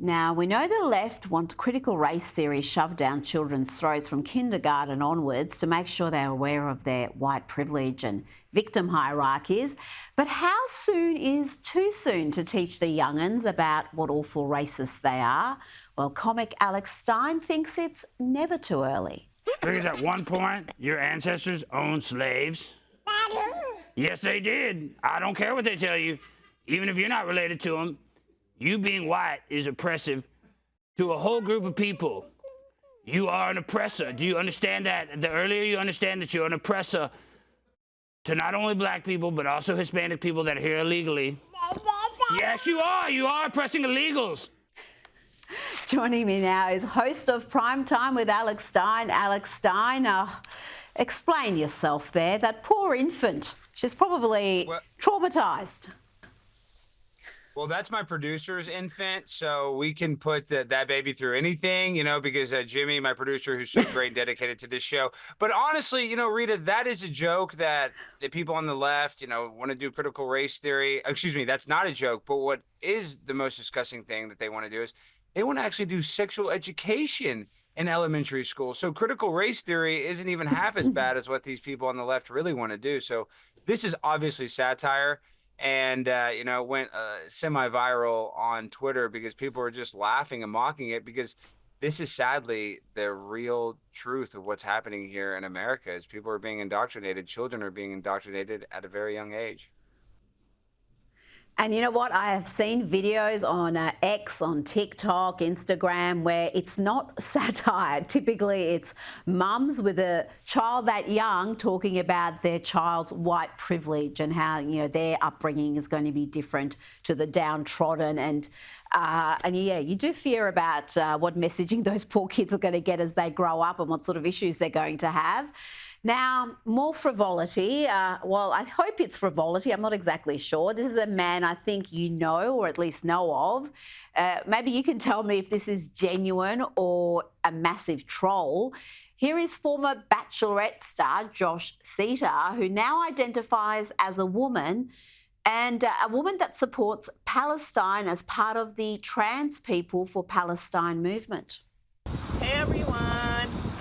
Now, we know the left want critical race theory shoved down children's throats from kindergarten onwards to make sure they're aware of their white privilege and victim hierarchies. But how soon is too soon to teach the young'uns about what awful racists they are? Well, comic Alex Stein thinks it's never too early. Because at one point, your ancestors owned slaves. Yes, they did. I don't care what they tell you, even if you're not related to them. You being white is oppressive to a whole group of people. You are an oppressor. Do you understand that? The earlier you understand that you're an oppressor to not only black people, but also Hispanic people that are here illegally. Yes, you are. You are oppressing illegals. Joining me now is host of Prime Time with Alex Stein. Alex Stein, explain yourself there. That poor infant, she's probably traumatised. Well, that's my producer's infant, so we can put that baby through anything, you know, because Jimmy, my producer, who's so great and dedicated to this show. But honestly, you know, Rita, that is a joke that the people on the left, you know, want to do critical race theory. Excuse me, that's not a joke. But what is the most disgusting thing that they want to do is they want to actually do sexual education in elementary school. So critical race theory isn't even half as bad as what these people on the left really want to do. So this is obviously satire. And, you know, it went semi-viral on Twitter because people were just laughing and mocking it, because this is sadly the real truth of what's happening here in America is people are being indoctrinated. Children are being indoctrinated at a very young age. And you know what? I have seen videos on X, on TikTok, Instagram, where it's not satire. Typically, it's mums with a child that young talking about their child's white privilege and how, you know, their upbringing is going to be different to the downtrodden. And yeah, you do fear about what messaging those poor kids are going to get as they grow up and what sort of issues they're going to have. Now, more frivolity. Well, I hope it's frivolity. I'm not exactly sure. This is a man I think you know, or at least know of. Maybe you can tell me if this is genuine or a massive troll. Here is former Bachelorette star Josh Seiter, who now identifies as a woman, and a woman that supports Palestine as part of the Trans People for Palestine movement. Hey everyone,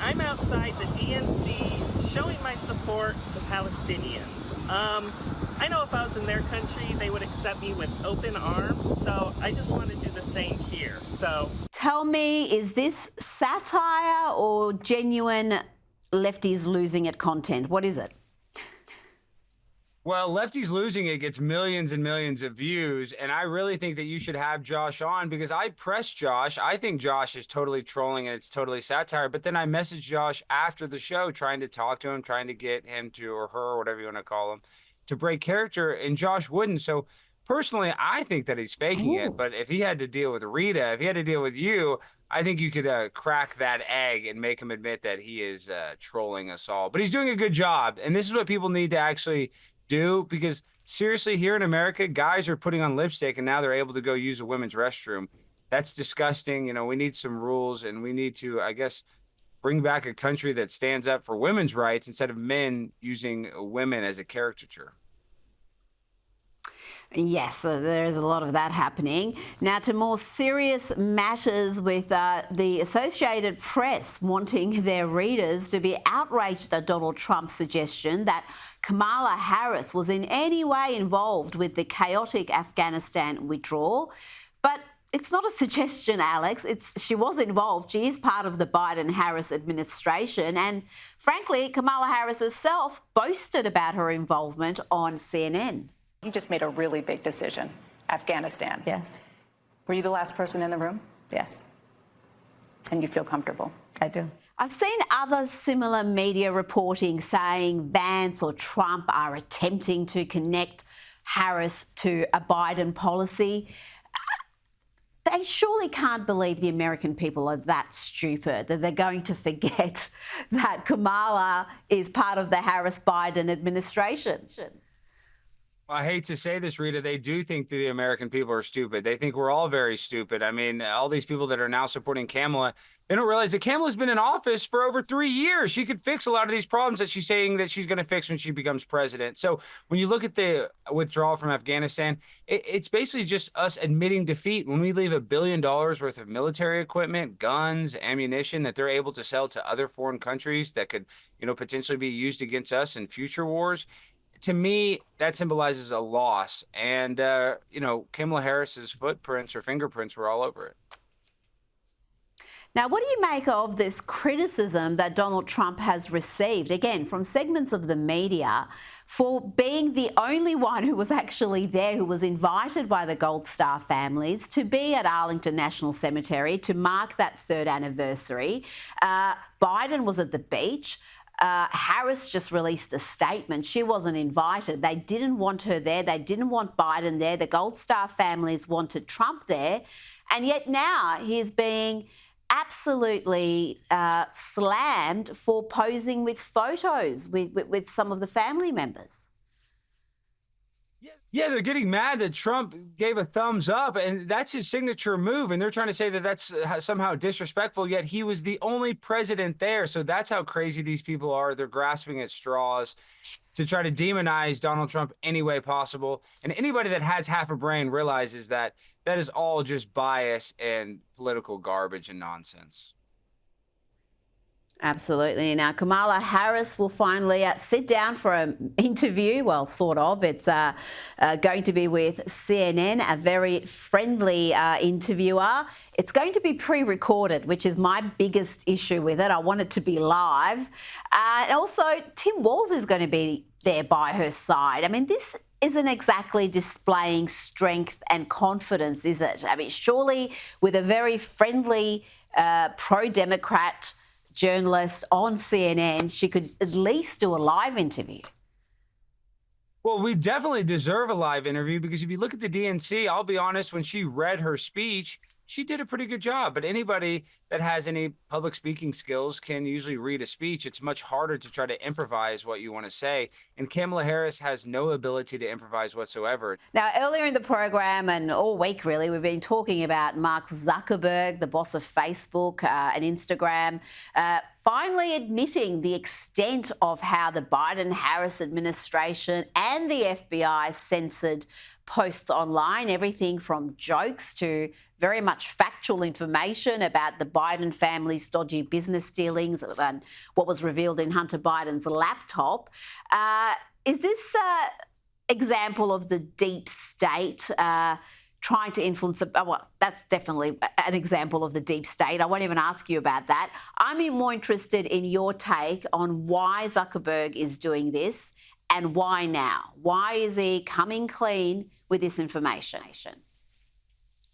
I'm outside the DNC showing my support to Palestinians. I know if I was in their country, they would accept me with open arms, so I just want to do the same here. So tell me, is this satire or genuine lefties losing at content? What is it? Well, Lefty's Losing It gets millions and millions of views, and I really think that you should have Josh on, because I pressed Josh. I think Josh is totally trolling and it's totally satire, but then I messaged Josh after the show trying to talk to him, trying to get him to, or her, or whatever you want to call him, to break character, and Josh wouldn't. So personally, I think that he's faking it, but if he had to deal with Rita, if he had to deal with you, I think you could crack that egg and make him admit that he is trolling us all. But he's doing a good job, and this is what people need to actually do, because seriously, here in America, guys are putting on lipstick and now they're able to go use a women's restroom. That's disgusting. You know, we need some rules, and we need to, I guess, bring back a country that stands up for women's rights instead of men using women as a caricature. Yes, there is a lot of that happening. Now to more serious matters, with the Associated Press wanting their readers to be outraged at Donald Trump's suggestion that Kamala Harris was in any way involved with the chaotic Afghanistan withdrawal. But it's not a suggestion, Alex. She was involved. She is part of the Biden-Harris administration. And frankly, Kamala Harris herself boasted about her involvement on CNN. You just made a really big decision. Afghanistan. Yes. Were you the last person in the room? Yes. And you feel comfortable? I do. I've seen other similar media reporting saying Vance or Trump are attempting to connect Harris to a Biden policy. They surely can't believe the American people are that stupid that they're going to forget that Kamala is part of the Harris-Biden administration. I hate to say this, Rita, they do think that the American people are stupid. They think we're all very stupid. I mean, all these people that are now supporting Kamala, they don't realize that Kamala's been in office for over 3 years. She could fix a lot of these problems that she's saying that she's going to fix when she becomes president. So when you look at the withdrawal from Afghanistan, it's basically just us admitting defeat. When we leave $1 billion worth of military equipment, guns, ammunition that they're able to sell to other foreign countries that could, potentially be used against us in future wars. To me, that symbolizes a loss. And, Kamala Harris's footprints or fingerprints were all over it. Now, what do you make of this criticism that Donald Trump has received, again, from segments of the media, for being the only one who was actually there, who was invited by the Gold Star families to be at Arlington National Cemetery to mark that 3rd anniversary? Biden was at the beach. Harris just released a statement. She wasn't invited. They didn't want her there. They didn't want Biden there. The Gold Star families wanted Trump there. And yet now he's being absolutely slammed for posing with photos with some of the family members. Yeah, they're getting mad that Trump gave a thumbs up, and that's his signature move. And they're trying to say that that's somehow disrespectful, yet he was the only president there. So that's how crazy these people are. They're grasping at straws to try to demonize Donald Trump any way possible. And anybody that has half a brain realizes that that is all just bias and political garbage and nonsense. Absolutely. Now, Kamala Harris will finally sit down for an interview. Well, sort of. It's going to be with CNN, a very friendly interviewer. It's going to be pre-recorded, which is my biggest issue with it. I want it to be live. And also, Tim Walz is going to be there by her side. I mean, this isn't exactly displaying strength and confidence, is it? I mean, surely with a very friendly pro-Democrat journalist on CNN, she could at least do a live interview. Well, we definitely deserve a live interview because if you look at the DNC, I'll be honest, when she read her speech, she did a pretty good job. But anybody that has any public speaking skills can usually read a speech. It's much harder to try to improvise what you want to say. And Kamala Harris has no ability to improvise whatsoever. Now, earlier in the program and all week, really, we've been talking about Mark Zuckerberg, the boss of Facebook and Instagram, finally admitting the extent of how the Biden-Harris administration and the FBI censored posts online, everything from jokes to very much factual information about the Biden family's dodgy business dealings and what was revealed in Hunter Biden's laptop. Is this example of the deep state trying to influence? Well, that's definitely an example of the deep state. I won't even ask you about that. I'm more interested in your take on why Zuckerberg is doing this and why now. Why is he coming clean with this information?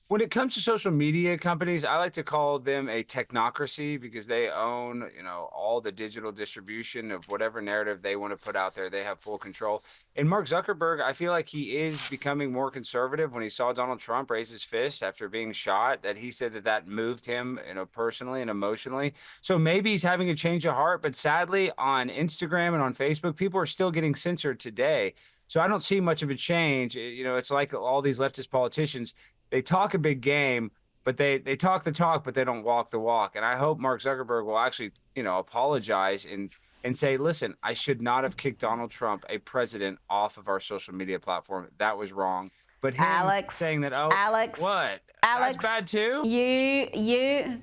When it comes to social media companies, I like to call them a technocracy because they own, all the digital distribution of whatever narrative they want to put out there. They have full control. And Mark Zuckerberg, I feel like he is becoming more conservative. When he saw Donald Trump raise his fist after being shot, that he said that moved him, personally and emotionally. So maybe he's having a change of heart. But sadly, on Instagram and on Facebook, people are still getting censored today. So I don't see much of a change. It's like all these leftist politicians. They talk a big game, but they talk the talk, but they don't walk the walk. And I hope Mark Zuckerberg will actually, apologize and say, listen, I should not have kicked Donald Trump, a president, off of our social media platform. That was wrong. But him saying that, Alex, what? Alex, that's bad too?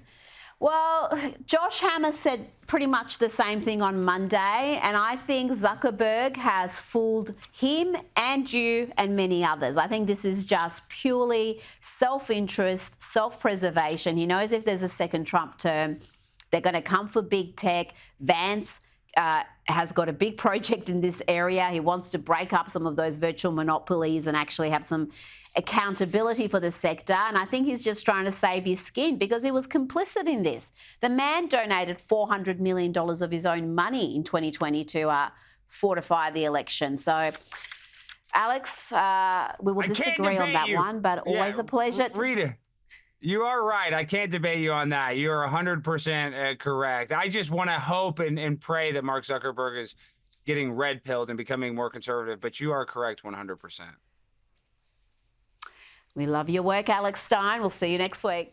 Well, Josh Hammer said pretty much the same thing on Monday, and I think Zuckerberg has fooled him and you and many others. I think this is just purely self-interest, self-preservation. He knows if there's a second Trump term, they're going to come for big tech. Vance has got a big project in this area. He wants to break up some of those virtual monopolies and actually have some accountability for the sector. And I think he's just trying to save his skin because he was complicit in this. The man donated $400 million of his own money in 2020 to fortify the election. So, Alex, we will disagree on that one, but always a pleasure. Rita, you are right. I can't debate you on that. You're 100% correct. I just want to hope and pray that Mark Zuckerberg is getting red pilled and becoming more conservative. But you are correct 100%. We love your work, Alex Stein. We'll see you next week.